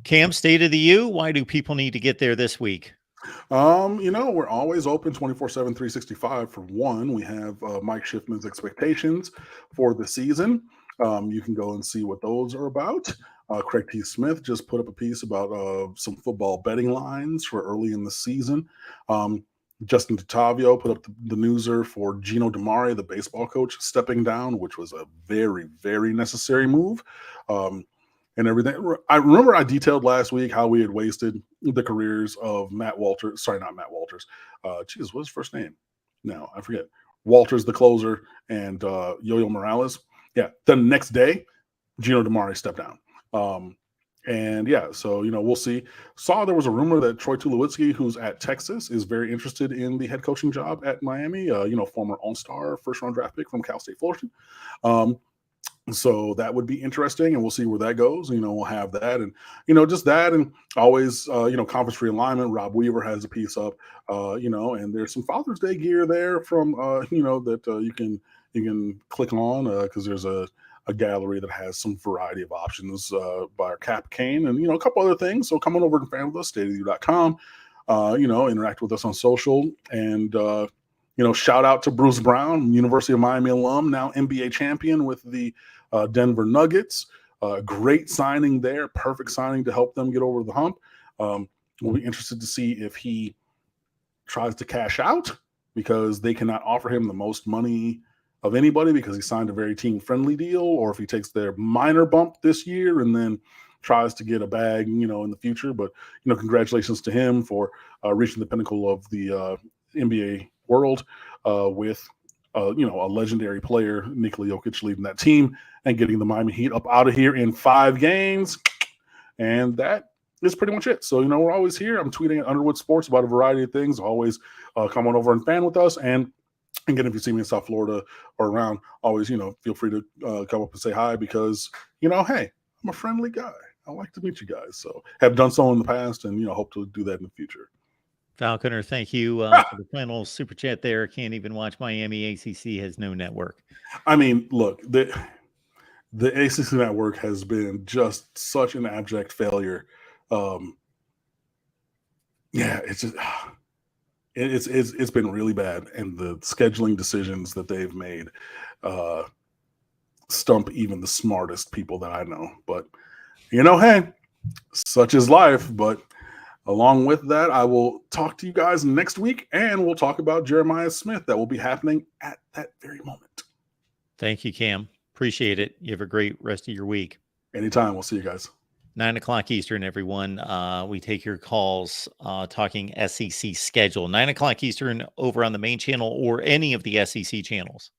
Cam, State of the U, why do people need to get there this week? We're always open 24/7, 365. For one, we have Mike Schiffman's expectations for the season. You can go and see what those are about. Craig T. Smith just put up a piece about some football betting lines for early in the season. Justin DeTavio put up the newser for Gino DiMare, the baseball coach, stepping down, which was a very, very necessary move. And everything. I remember I detailed last week how we had wasted the careers of Matt Walters. Sorry, not Matt Walters. What's his first name? No, I forget. Walters, the closer, and Yo-Yo Morales. Yeah, the next day, Gino DiMare stepped down. And yeah, so, we'll see. Saw there was a rumor that Troy Tulowitzki, who's at Texas, is very interested in the head coaching job at Miami. Former All-Star first-round draft pick from Cal State Fullerton. So that would be interesting, and we'll see where that goes. We'll have that, and just that, and always conference realignment. Rob Weaver has a piece up, and there's some Father's Day gear there from that you can click on, because there's a gallery that has some variety of options by our Cap Kane, and a couple other things. So come on over and fan with us, stateoftheu.com. Interact with us on social, and shout out to Bruce Brown, University of Miami alum, now NBA champion with the Denver Nuggets. Great signing there. Perfect signing to help them get over the hump. We'll be interested to see if he tries to cash out, because they cannot offer him the most money of anybody because he signed a very team-friendly deal, or if he takes their minor bump this year and then tries to get a bag, in the future. But, congratulations to him for reaching the pinnacle of the NBA world with a legendary player, Nikola Jokic, leading that team and getting the Miami Heat up out of here in 5 games. And that is pretty much it. So, we're always here. I'm tweeting at Underwood Sports about a variety of things. Always come on over and fan with us. And again, if you see me in South Florida or around, always, feel free to come up and say hi, because, hey, I'm a friendly guy. I like to meet you guys. So have done so in the past, and, hope to do that in the future. Falconer, thank you for the final super chat there. Can't even watch Miami. ACC has no network. I mean, look, the ACC network has been just such an abject failure. Yeah, it's just it's been really bad, and the scheduling decisions that they've made stump even the smartest people that I know. But hey, such is life. But along with that, I will talk to you guys next week, and we'll talk about Jeremiah Smith. That will be happening at that very moment. Thank you, Cam. Appreciate it. You have a great rest of your week. Anytime. We'll see you guys. 9:00 Eastern, everyone. We take your calls talking SEC schedule. 9:00 Eastern over on the main channel or any of the SEC channels.